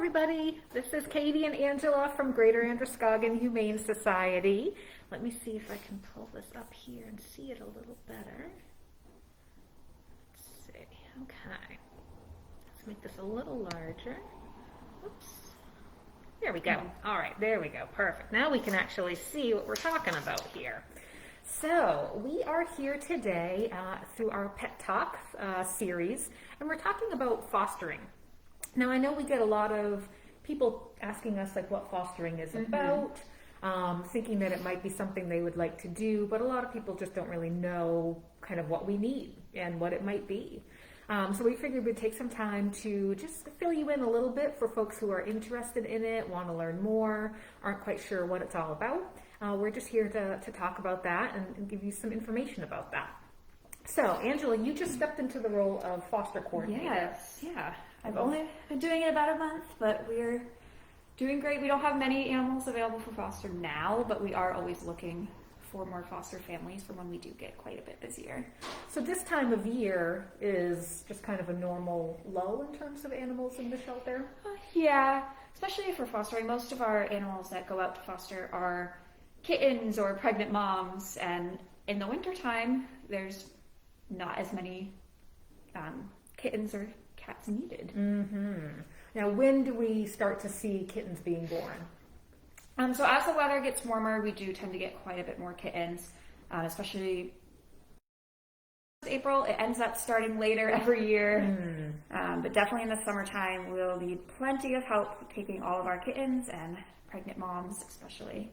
everybody. This is Katie and Angela from Greater Androscoggin Humane Society. Let me see if I can pull this up here and see it a little better. Let's see. Okay. Let's make this a little larger. Oops. There we go. All right, there we go. Perfect. Now we can actually see what we're talking about here. So we are here today through our Pet Talk series, and we're talking about fostering. Now, I know we get a lot of people asking us like what fostering is about, thinking that it might be something they would like to do, but a lot of people just don't really know kind of what we need and what it might be. So we figured we'd take some time to just fill you in a little bit for folks who are interested in it, want to learn more, aren't quite sure what it's all about. We're just here to talk about that and give you some information about that. So, Angela, you just stepped into the role of foster coordinator. Yes, yeah. I've only been doing it about a month, but we're doing great. We don't have many animals available for foster now, but we are always looking for more foster families for when we do get quite a bit busier. So this time of year is just kind of a normal lull in terms of animals in the shelter? Yeah, especially for fostering. Most of our animals that go out to foster are kittens or pregnant moms, and in the wintertime, there's not as many kittens or cats needed. Now, when do we start to see kittens being born? So as the weather gets warmer, we do tend to get quite a bit more kittens, especially April. It ends up starting later every year, but definitely in the summertime, we'll need plenty of help taking all of our kittens and pregnant moms especially.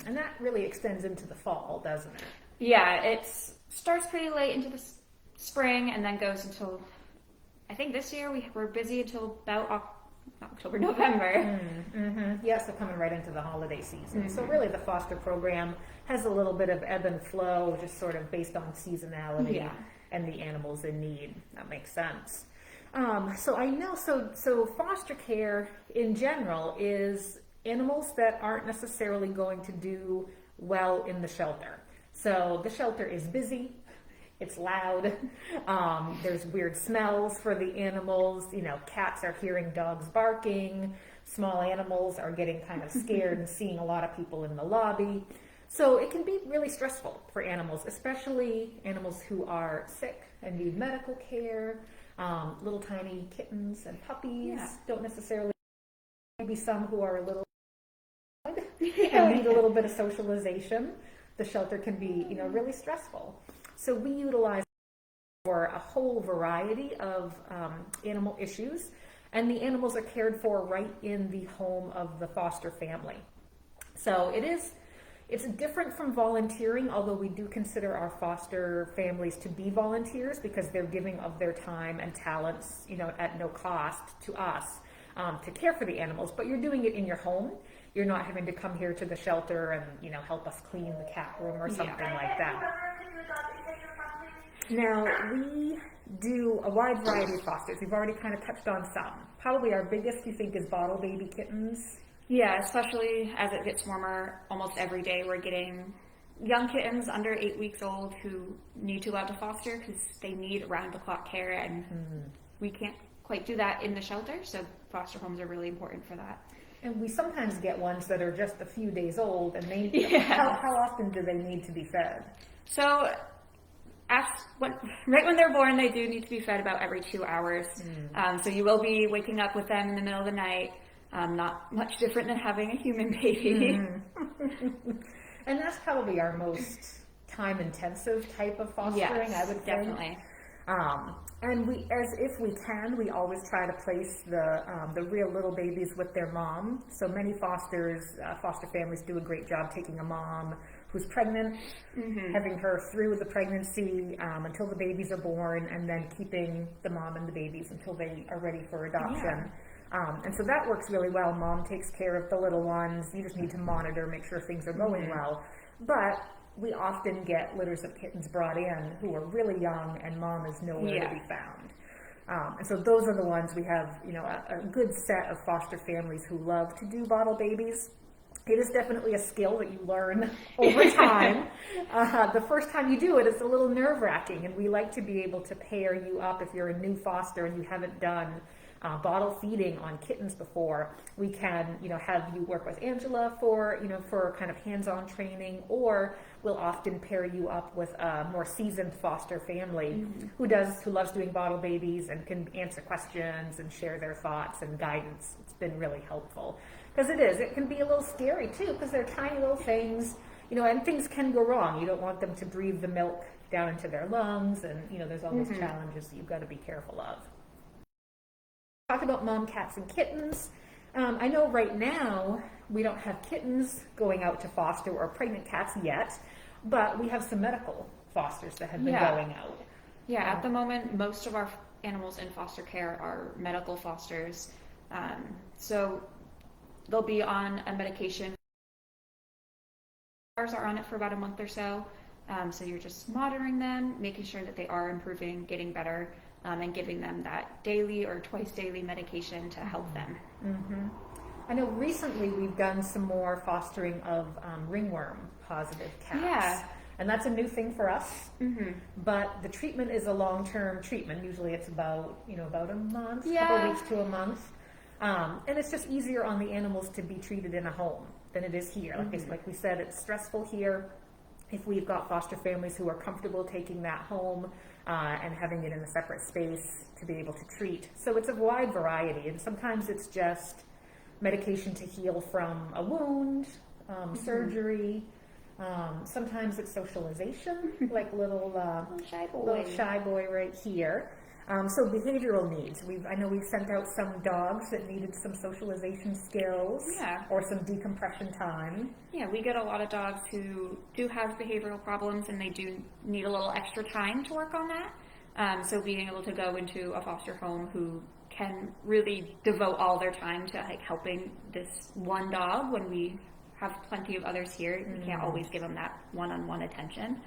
And that really extends into the fall, doesn't it? Yeah, it starts pretty late into the spring and then goes until, I think this year we're busy until about October, November. Yes, so coming right into the holiday season. So really the foster program has a little bit of ebb and flow, just sort of based on seasonality and the animals in need. That makes sense. So I know, so foster care in general is animals that aren't necessarily going to do well in the shelter. So the shelter is busy. It's loud. There's weird smells for the animals. You know, cats are hearing dogs barking. Small animals are getting kind of scared and seeing a lot of people in the lobby. So it can be really stressful for animals, especially animals who are sick and need medical care. Little tiny kittens and puppies don't necessarily. Maybe some who are a little and need a little bit of socialization. The shelter can be, really stressful. So we utilize for a whole variety of animal issues, and the animals are cared for right in the home of the foster family. So it's different from volunteering, although we do consider our foster families to be volunteers because they're giving of their time and talents, at no cost to us to care for the animals, but you're doing it in your home. You're not having to come here to the shelter and, help us clean the cat room or something like that. Now, we do a wide variety of fosters. We've already kind of touched on some. Probably our biggest, you think, is bottle baby kittens. Yeah, especially as it gets warmer, almost every day we're getting young kittens under 8 weeks old who need to go out to foster because they need around-the-clock care, and we can't quite do that in the shelter, so foster homes are really important for that. And we sometimes get ones that are just a few days old, and how often do they need to be fed? So right when they're born, they do need to be fed about every 2 hours. So you will be waking up with them in the middle of the night. Not much different than having a human baby. And that's probably our most time-intensive type of fostering, I would think. Definitely. And we always try to place the real little babies with their mom. So many foster families do a great job taking a mom who's pregnant, having her through the pregnancy until the babies are born, and then keeping the mom and the babies until they are ready for adoption. And so that works really well. Mom takes care of the little ones. You just need to monitor, make sure things are going well. But we often get litters of kittens brought in who are really young and mom is nowhere to be found. And so those are the ones we have, a good set of foster families who love to do bottle babies. It is definitely a skill that you learn over time. The first time you do it, it's a little nerve-wracking, and we like to be able to pair you up if you're a new foster and you haven't done bottle feeding on kittens before, we can, have you work with Angela for, for kind of hands-on training, or we'll often pair you up with a more seasoned foster family who loves doing bottle babies and can answer questions and share their thoughts and guidance. It's been really helpful. Because it can be a little scary too, because they're tiny little things, and things can go wrong. You don't want them to breathe the milk down into their lungs, and there's all those challenges that you've got to be careful of. Talk about mom cats and kittens. I know right now we don't have kittens going out to foster or pregnant cats yet, but we have some medical fosters that have been going out. Yeah, at the moment, most of our animals in foster care are medical fosters. So they'll be on a medication. Ours are on it for about a month or so. So you're just monitoring them, making sure that they are improving, getting better, and giving them that daily or twice daily medication to help them. I know recently we've done some more fostering of ringworm positive cats. Yeah. And that's a new thing for us. But the treatment is a long-term treatment. Usually it's about a month, couple weeks to a month. And it's just easier on the animals to be treated in a home than it is here. Like we said, it's stressful here. If we've got foster families who are comfortable taking that home and having it in a separate space to be able to treat. So it's a wide variety, and sometimes it's just medication to heal from a wound, surgery. Sometimes it's socialization, like little shy boy right here. So behavioral needs. I know we've sent out some dogs that needed some socialization skills or some decompression time. Yeah, we get a lot of dogs who do have behavioral problems, and they do need a little extra time to work on that. So being able to go into a foster home who can really devote all their time to helping this one dog when we have plenty of others here. We can't always give them that one-on-one attention.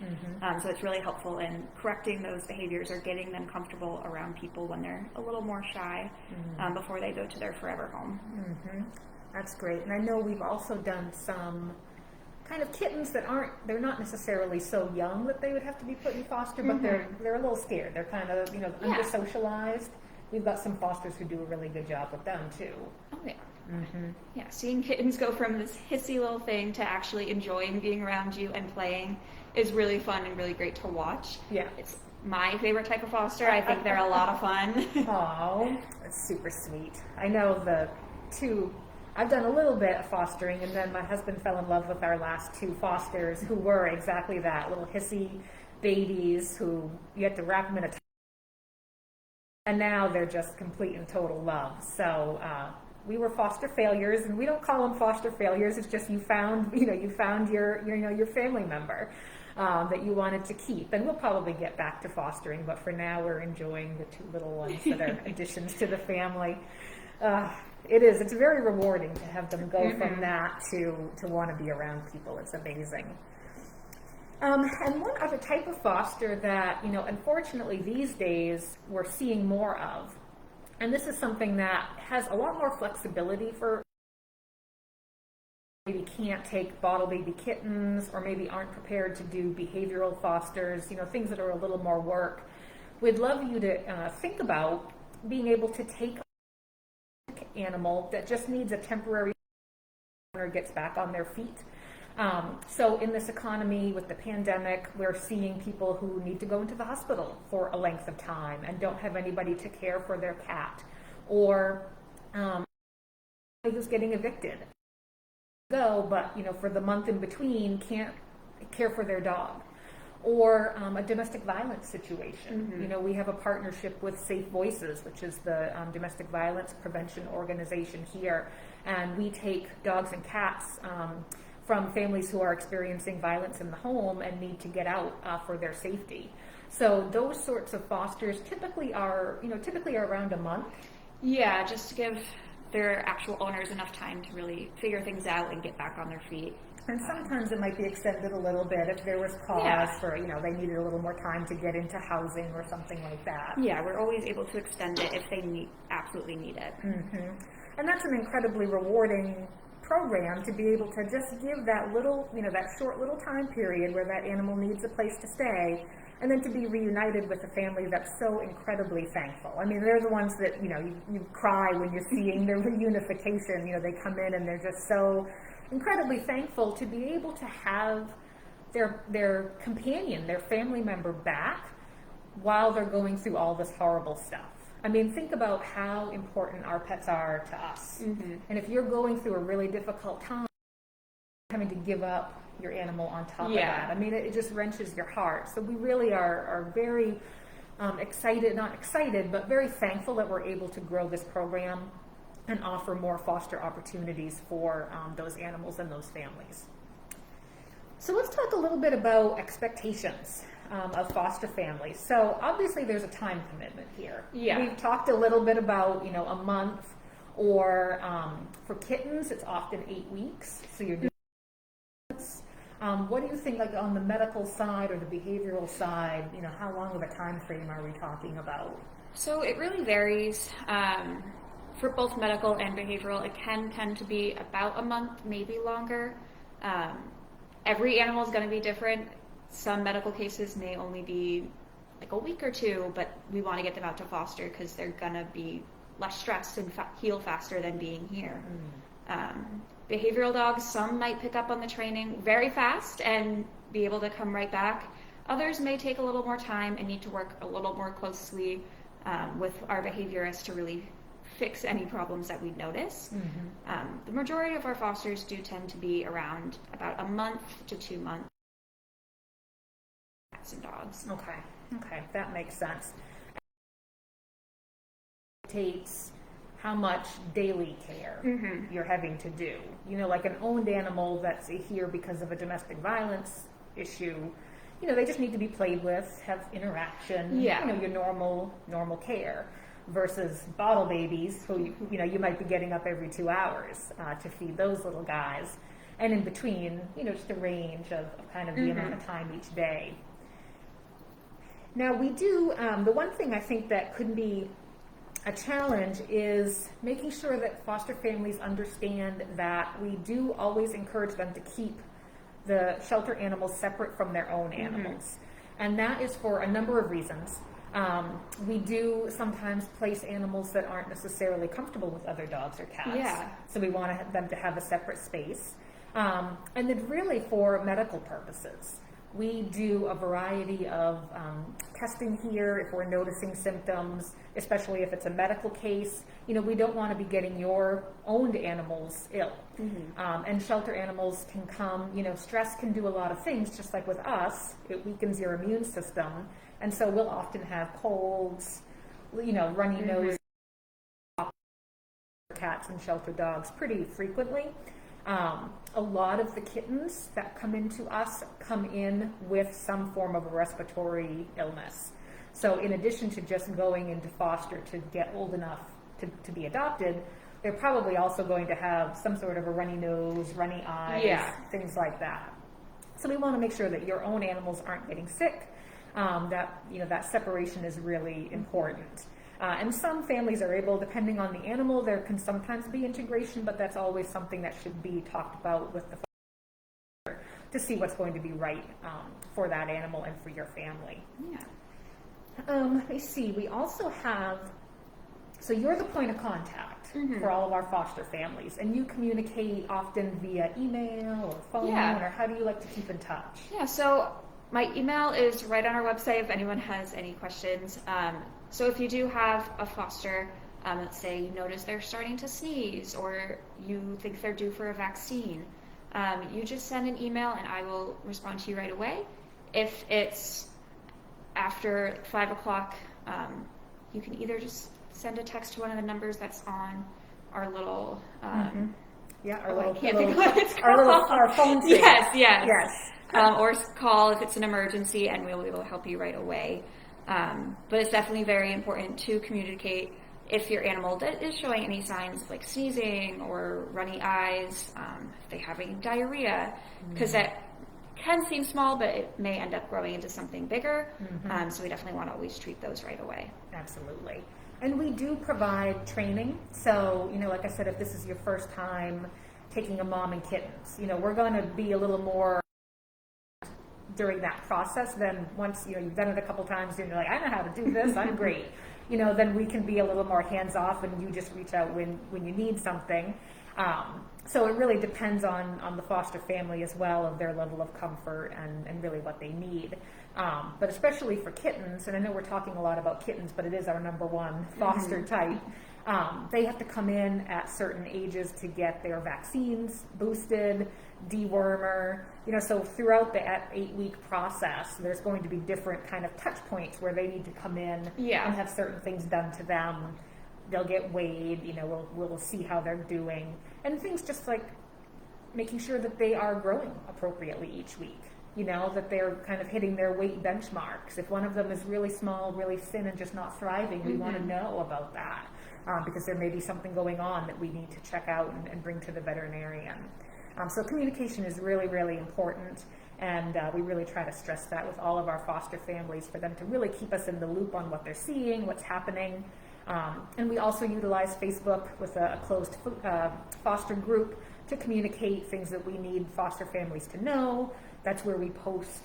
So it's really helpful in correcting those behaviors or getting them comfortable around people when they're a little more shy before they go to their forever home. That's great. And I know we've also done some kind of kittens that they're not necessarily so young that they would have to be put in foster, but they're a little scared. They're kind of, under-socialized. We've got some fosters who do a really good job with them too. Oh, yeah. Yeah, seeing kittens go from this hissy little thing to actually enjoying being around you and playing is really fun and really great to watch. Yeah. It's my favorite type of foster. I think they're a lot of fun. Oh, that's super sweet. I know I've done a little bit of fostering, and then my husband fell in love with our last two fosters who were exactly that, little hissy babies who you had to wrap them in a and now they're just complete and total love. So we were foster failures, and we don't call them foster failures. It's just you found your family member that you wanted to keep, and we'll probably get back to fostering. But for now, we're enjoying the two little ones that are additions to the family. It's very rewarding to have them go from that to want to be around people. It's amazing. And one other type of foster that, unfortunately these days we're seeing more of, and this is something that has a lot more flexibility for maybe can't take bottle baby kittens, or maybe aren't prepared to do behavioral fosters, things that are a little more work. We'd love you to think about being able to take an animal that just needs a temporary owner gets back on their feet. So in this economy with the pandemic, we're seeing people who need to go into the hospital for a length of time and don't have anybody to care for their cat, or who's getting evicted. But for the month in between can't care for their dog, or a domestic violence situation. We have a partnership with Safe Voices, which is the domestic violence prevention organization here, and we take dogs and cats from families who are experiencing violence in the home and need to get out for their safety. So those sorts of fosters typically are around a month. Yeah, just to give their actual owners enough time to really figure things out and get back on their feet. And sometimes it might be extended a little bit if there was cause for, they needed a little more time to get into housing or something like that. Yeah, we're always able to extend it if they absolutely need it. And that's an incredibly rewarding program to be able to just give that little, that short little time period where that animal needs a place to stay and then to be reunited with a family that's so incredibly thankful. I mean, they're the ones that, you cry when you're seeing their reunification. They come in and they're just so incredibly thankful to be able to have their companion, their family member back while they're going through all this horrible stuff. I mean, think about how important our pets are to us. And if you're going through a really difficult time, having to give up your animal on top of that, I mean, it just wrenches your heart. So we really are very not excited, but very thankful that we're able to grow this program and offer more foster opportunities for those animals and those families. So let's talk a little bit about expectations of foster families. So obviously there's a time commitment here. We've talked a little bit about, a month, or for kittens, it's often 8 weeks. So you're doing what do you think, like on the medical side or the behavioral side, how long of a time frame are we talking about? So it really varies. For both medical and behavioral, it can tend to be about a month, maybe longer. Every animal is going to be different. Some medical cases may only be like a week or two, but we want to get them out to foster because they're going to be less stressed and heal faster than being here. Behavioral dogs, some might pick up on the training very fast and be able to come right back. Others may take a little more time and need to work a little more closely with our behaviorists to really fix any problems that we notice. The majority of our fosters do tend to be around about a month to 2 months. Cats and dogs. Okay, that makes sense. It takes how much daily care you're having to do. Like an owned animal that's here because of a domestic violence issue, they just need to be played with, have interaction, your normal care. Versus bottle babies who, you might be getting up every 2 hours to feed those little guys. And in between, just a range of kind of the amount of time each day. Now we do, the one thing I think that could be a challenge is making sure that foster families understand that we do always encourage them to keep the shelter animals separate from their own animals. And that is for a number of reasons. We do sometimes place animals that aren't necessarily comfortable with other dogs or cats. So we want them to have a separate space. And then really for medical purposes. We do a variety of testing here if we're noticing symptoms, especially if it's a medical case. We don't want to be getting your owned animals ill. And shelter animals can come, stress can do a lot of things, just like with us. It weakens your immune system. And so we'll often have colds, runny nose, cats and shelter dogs pretty frequently. A lot of the kittens that come into us come in with some form of a respiratory illness. So in addition to just going into foster to get old enough to be adopted, they're probably also going to have some sort of a runny nose, runny eyes, things like that. So we want to make sure that your own animals aren't getting sick. That separation is really important. And some families are able, depending on the animal, there can sometimes be integration, but that's always something that should be talked about with the foster to see what's going to be right for that animal and for your family. Let me see. We also have, so you're the point of contact for all of our foster families, and you communicate often via email or phone, or how do you like to keep in touch? So my email is right on our website if anyone has any questions. So if you do have a foster, let's say you notice they're starting to sneeze or you think they're due for a vaccine, you just send an email and I will respond to you right away. If it's after 5 o'clock, you can either just send a text to one of the numbers that's on our little, our phone thing. Yes. Or call if it's an emergency and we'll be able to help you right away. But it's definitely very important to communicate if your animal is showing any signs like sneezing or runny eyes, if they're having diarrhea, because that can seem small, but it may end up growing into something bigger. So we definitely want to always treat those right away. Absolutely. And we do provide training. So, like I said, if this is your first time taking a mom and kittens, we're going to be a little more during that process, then once you've done it a couple times and you're like, I know how to do this, I'm great. Then we can be a little more hands off, and you just reach out when you need something. So it really depends on the foster family as well, of their level of comfort and really what they need. But especially for kittens, and I know we're talking a lot about kittens, but it is our number one foster type. They have to come in at certain ages to get their vaccines boosted, dewormer, so throughout the 8-week process, there's going to be different kind of touch points where they need to come in and have certain things done to them. They'll get weighed, we'll see how they're doing, and things just like making sure that they are growing appropriately each week, that they're kind of hitting their weight benchmarks. If one of them is really small, really thin, and just not thriving, we want to know about that, because there may be something going on that we need to check out and bring to the veterinarian. So communication is really, really important, and we really try to stress that with all of our foster families, for them to really keep us in the loop on what they're seeing, what's happening. And we also utilize Facebook with a closed foster group to communicate things that we need foster families to know. That's where we post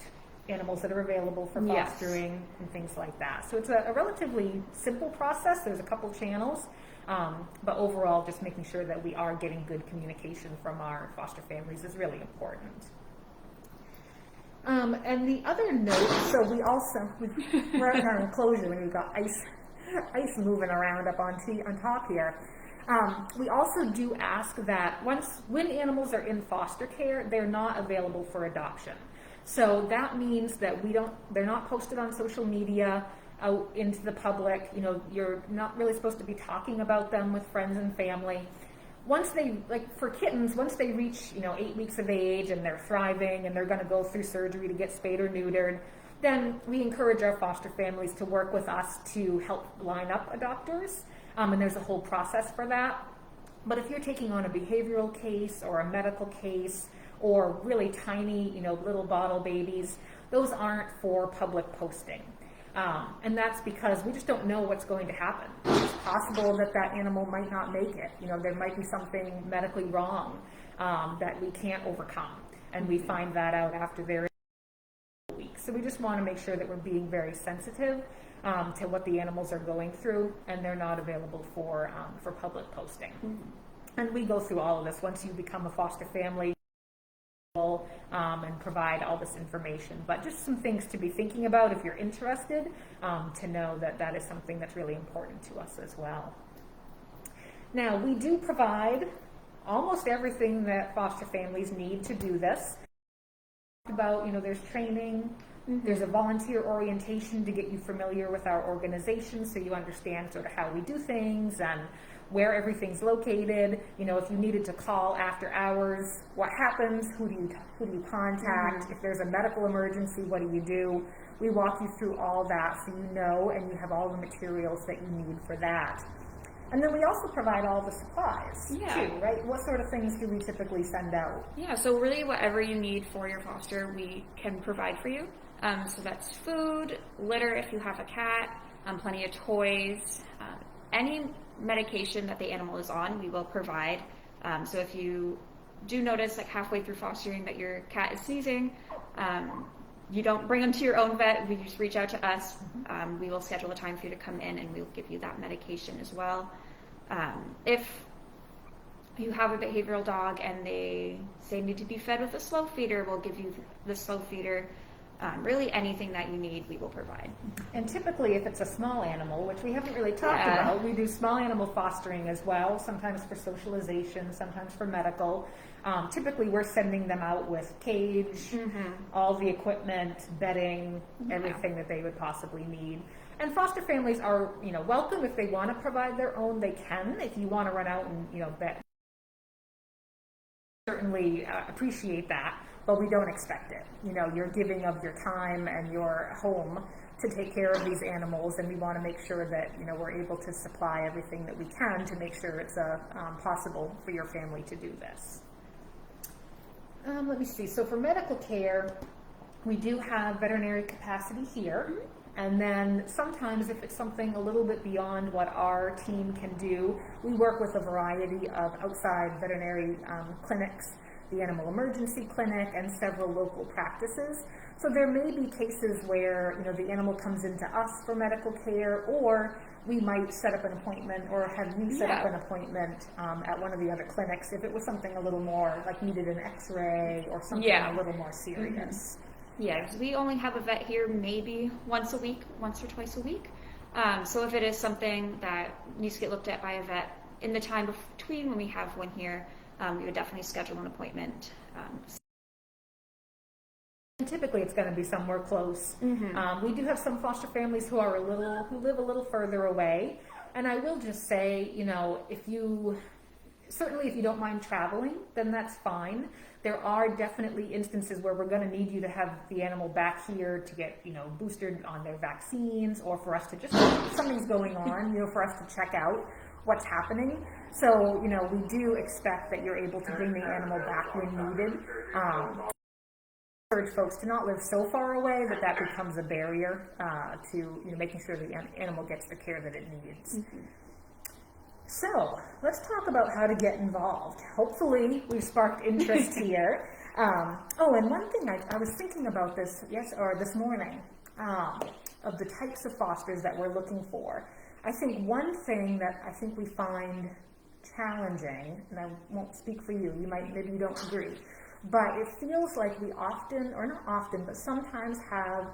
animals that are available for fostering and things like that. So it's a relatively simple process. There's a couple channels, but overall, just making sure that we are getting good communication from our foster families is really important. And the other note, so we're at our enclosure, and we've got ice moving around up on top here. We also do ask that when animals are in foster care, they're not available for adoption. So that means that they're not posted on social media out into the public. You're not really supposed to be talking about them with friends and family. Once they, for kittens, once they reach 8 weeks of age and they're thriving and they're going to go through surgery to get spayed or neutered, then we encourage our foster families to work with us to help line up adopters, and there's a whole process for that. But if you're taking on a behavioral case or a medical case or really tiny, little bottle babies, those aren't for public posting. And that's because we just don't know what's going to happen. It's possible that animal might not make it. There might be something medically wrong that we can't overcome, and we find that out after they're weeks. So we just want to make sure that we're being very sensitive to what the animals are going through, and they're not available for public posting. And we go through all of this once you become a foster family, and provide all this information. But just some things to be thinking about if you're interested, to know that is something that's really important to us as well. Now, we do provide almost everything that foster families need to do this. About, there's training, there's a volunteer orientation to get you familiar with our organization, so you understand sort of how we do things and where everything's located. If you needed to call after hours, what happens? Who do you contact? If there's a medical emergency, what do? We walk you through all that, so and you have all the materials that you need for that. And then we also provide all the supplies too, right? What sort of things do we typically send out? Yeah, so really whatever you need for your foster, we can provide for you. So that's food, litter if you have a cat, plenty of toys, any medication that the animal is on, we will provide. So if you do notice halfway through fostering that your cat is sneezing, you don't bring them to your own vet, we just reach out to us. We will schedule a time for you to come in, and we'll give you that medication as well. If you have a behavioral dog and they need to be fed with a slow feeder, we'll give you the slow feeder. Really anything that you need, we will provide. And typically if it's a small animal, which we haven't really talked about, we do small animal fostering as well, sometimes for socialization, sometimes for medical. Typically we're sending them out with cage, all the equipment, bedding, everything that they would possibly need. And foster families are, welcome. If they want to provide their own, they can. If you want to run out and, vet, certainly appreciate that, but we don't expect it. You're giving of your time and your home to take care of these animals, and we want to make sure that, we're able to supply everything that we can to make sure it's possible for your family to do this. Let me see. So for medical care, we do have veterinary capacity here. And then sometimes if it's something a little bit beyond what our team can do, we work with a variety of outside veterinary clinics, the Animal Emergency Clinic, and several local practices. So there may be cases where, you know, the animal comes into us for medical care, or we might set up an appointment, or have you set up an appointment at one of the other clinics if it was something a little more, like needed an x-ray or something a little more serious. Yeah, because we only have a vet here maybe once or twice a week. So if it is something that needs to get looked at by a vet in the time between when we have one here, we would definitely schedule an appointment. And typically it's going to be somewhere close. We do have some foster families who live a little further away. And I will just say, you know, if you don't mind traveling, then that's fine. There are definitely instances where we're going to need you to have the animal back here to get, you know, boosted on their vaccines, or for us to just, if something's going on, you know, for us to check out what's happening. So, you know, we do expect that you're able to bring the animal back when needed. Encourage folks to not live so far away that becomes a barrier to, you know, making sure the animal gets the care that it needs. So let's talk about how to get involved. Hopefully we've sparked interest here. And one thing I was thinking about this this morning, of the types of fosters that we're looking for. I think one thing that I think we find challenging, and I won't speak for you, maybe you don't agree, but it feels like we often, or not often, but sometimes have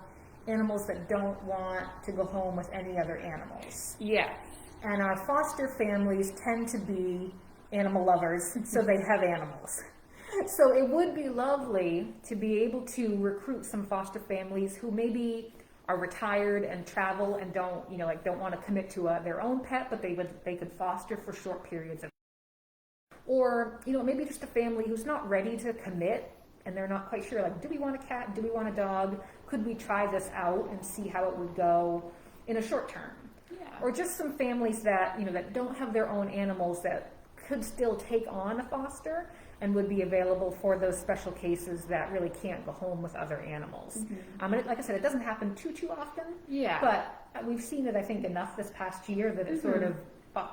animals that don't want to go home with any other animals. Yeah. And our foster families tend to be animal lovers, so they have animals. So it would be lovely to be able to recruit some foster families who maybe are retired and travel and don't want to commit to their own pet, but they could foster for short periods of time. Or, you know, maybe just a family who's not ready to commit and they're not quite sure, like, do we want a cat? Do we want a dog? Could we try this out and see how it would go in a short term? Or just some families that, you know, that don't have their own animals that could still take on a foster and would be available for those special cases that really can't go home with other animals. And like I said, it doesn't happen too often. Yeah. But we've seen it, I think, enough this past year that it sort of,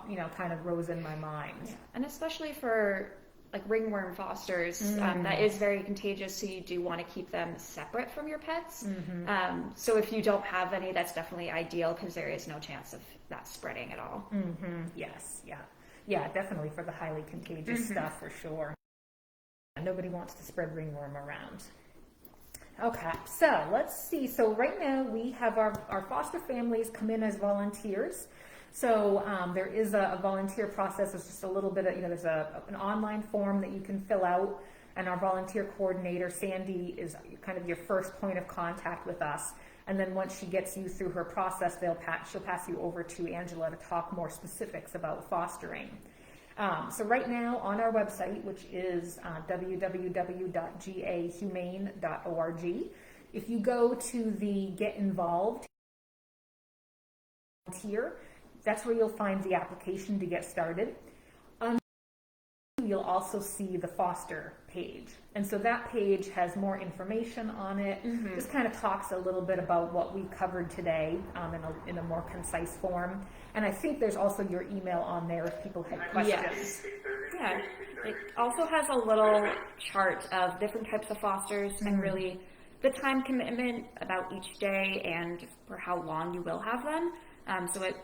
you know, kind of rose in my mind. Yeah. And especially for like ringworm fosters, that is very contagious, so you do want to keep them separate from your pets. So if you don't have any, that's definitely ideal, because there is no chance of that spreading at all. Yes, yeah, definitely for the highly contagious stuff, for sure. Nobody wants to spread ringworm around. Okay, so let's see. So right now we have our foster families come in as volunteers. So there is a volunteer process. There's just a little bit of, you know, there's an online form that you can fill out, and our volunteer coordinator, Sandy, is kind of your first point of contact with us. And then once she gets you through her process, she'll pass you over to Angela to talk more specifics about fostering. So right now on our website, which is www.gahumane.org, if you go to the Get Involved volunteer, that's where you'll find the application to get started. You'll also see the foster page. And so that page has more information on it, just kind of talks a little bit about what we covered today in a more concise form. And I think there's also your email on there if people had questions. Yeah, it also has a little chart of different types of fosters and really the time commitment about each day and for how long you will have them. So it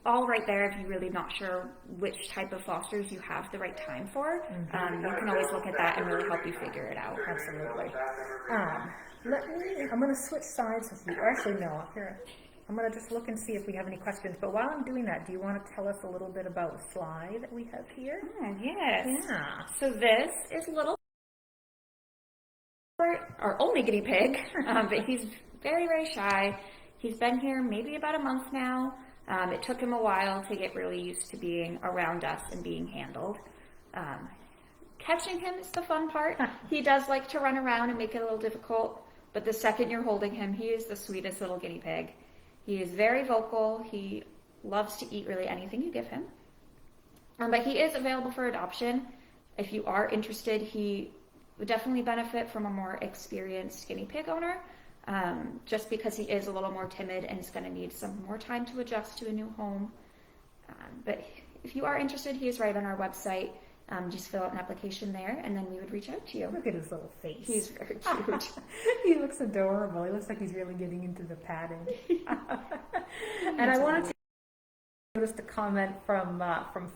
all right there if you're really not sure which type of fosters you have the right time for. You can always look at that and really help you figure it out. Absolutely. I'm going to switch sides with you. Or actually, no, here. I'm going to just look and see if we have any questions. But while I'm doing that, do you want to tell us a little bit about Sly that we have here? Oh, yes. Yeah. So this is little, our only guinea pig, but he's very, very shy. He's been here maybe about a month now. It took him a while to get really used to being around us and being handled. Catching him is the fun part. He does like to run around and make it a little difficult, but the second you're holding him, he is the sweetest little guinea pig. He is very vocal. He loves to eat really anything you give him. But he is available for adoption. If you are interested, he would definitely benefit from a more experienced guinea pig owner. Just because he is a little more timid and is going to need some more time to adjust to a new home. But if you are interested, he is right on our website. Just fill out an application there, and then we would reach out to you. Look at his little face. He's very cute. He looks adorable. He looks like he's really getting into the padding. And I wanted to noticed a comment from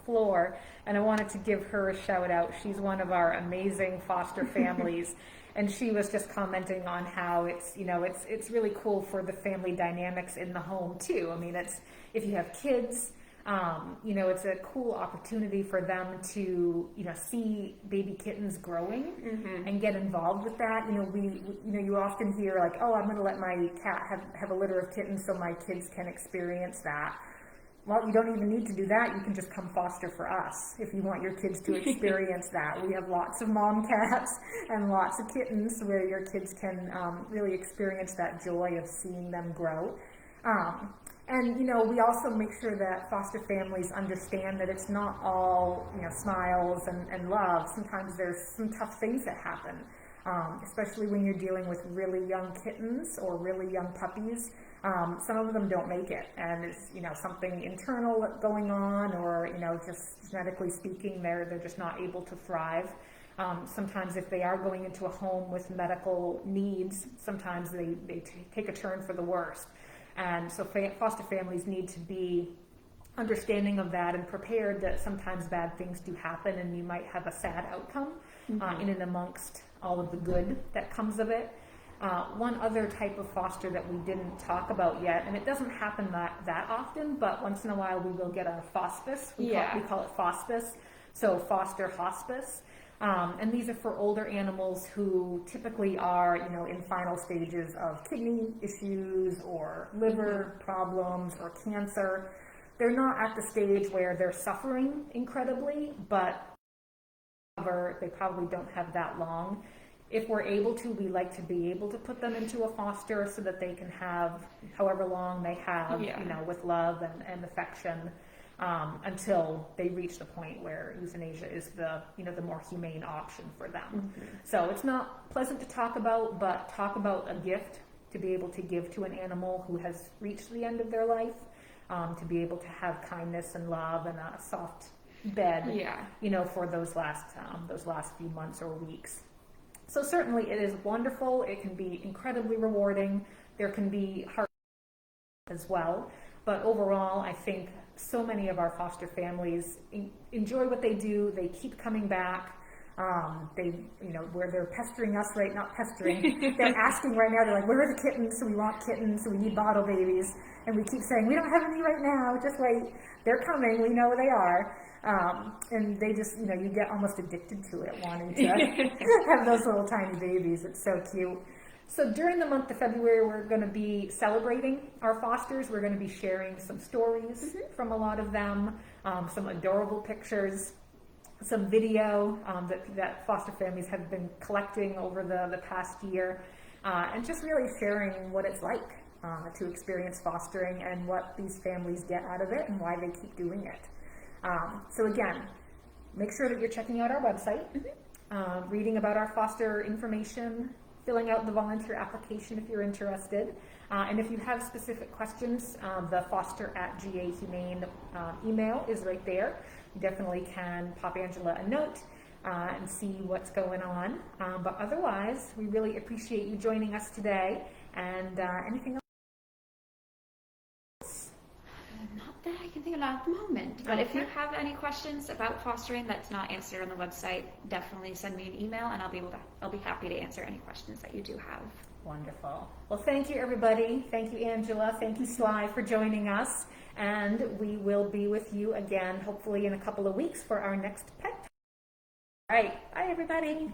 Floor, and I wanted to give her a shout out. She's one of our amazing foster families, and she was just commenting on how it's really cool for the family dynamics in the home too. I mean, it's if you have kids, it's a cool opportunity for them to see baby kittens growing and get involved with that. You often hear like, oh, I'm going to let my cat have a litter of kittens so my kids can experience that. Well, you don't even need to do that. You can just come foster for us if you want your kids to experience that. We have lots of mom cats and lots of kittens where your kids can really experience that joy of seeing them grow. And we also make sure that foster families understand that it's not all smiles and love. Sometimes there's some tough things that happen, especially when you're dealing with really young kittens or really young puppies. Some of them don't make it, and it's something internal going on, or just genetically speaking, they're just not able to thrive. Sometimes if they are going into a home with medical needs, sometimes they take a turn for the worst. And so foster families need to be understanding of that and prepared that sometimes bad things do happen, and you might have a sad outcome in and amongst all of the good that comes of it. One other type of foster that we didn't talk about yet, and it doesn't happen that often, but once in a while we will get a fospice. We call it fospice, so foster hospice. And these are for older animals who typically are, in final stages of kidney issues or liver problems or cancer. They're not at the stage where they're suffering incredibly, but they probably don't have that long. If we're able to, we like to be able to put them into a foster so that they can have however long they have, with love and affection, until they reach the point where euthanasia is the more humane option for them. So it's not pleasant to talk about, but talk about a gift to be able to give to an animal who has reached the end of their life, to be able to have kindness and love and a soft bed, for those last few months or weeks. So certainly it is wonderful. It can be incredibly rewarding. There can be hard as well. But overall, I think so many of our foster families enjoy what they do. They keep coming back. Where they're pestering us, right? Not pestering. They're asking right now. They're like, where are the kittens? So we want kittens. So we need bottle babies. And we keep saying, we don't have any right now. Just wait. They're coming. We know where they are. And they just, you get almost addicted to it, wanting to have those little tiny babies. It's so cute. So during the month of February, we're going to be celebrating our fosters. We're going to be sharing some stories from a lot of them, some adorable pictures, some video that foster families have been collecting over the past year, and just really sharing what it's like to experience fostering and what these families get out of it and why they keep doing it. So again, make sure that you're checking out our website, reading about our foster information, filling out the volunteer application if you're interested. And if you have specific questions, the foster@GA-Humane email is right there. You definitely can pop Angela a note and see what's going on. But otherwise, we really appreciate you joining us today. And anything else? Not that I can think of at the moment. But if you have any questions about fostering that's not answered on the website, definitely send me an email, and I'll be happy to answer any questions that you do have. Wonderful. Well, thank you, everybody. Thank you, Angela. Thank you, Sly, for joining us. And we will be with you again, hopefully in a couple of weeks for our next pet. All right. Bye, everybody.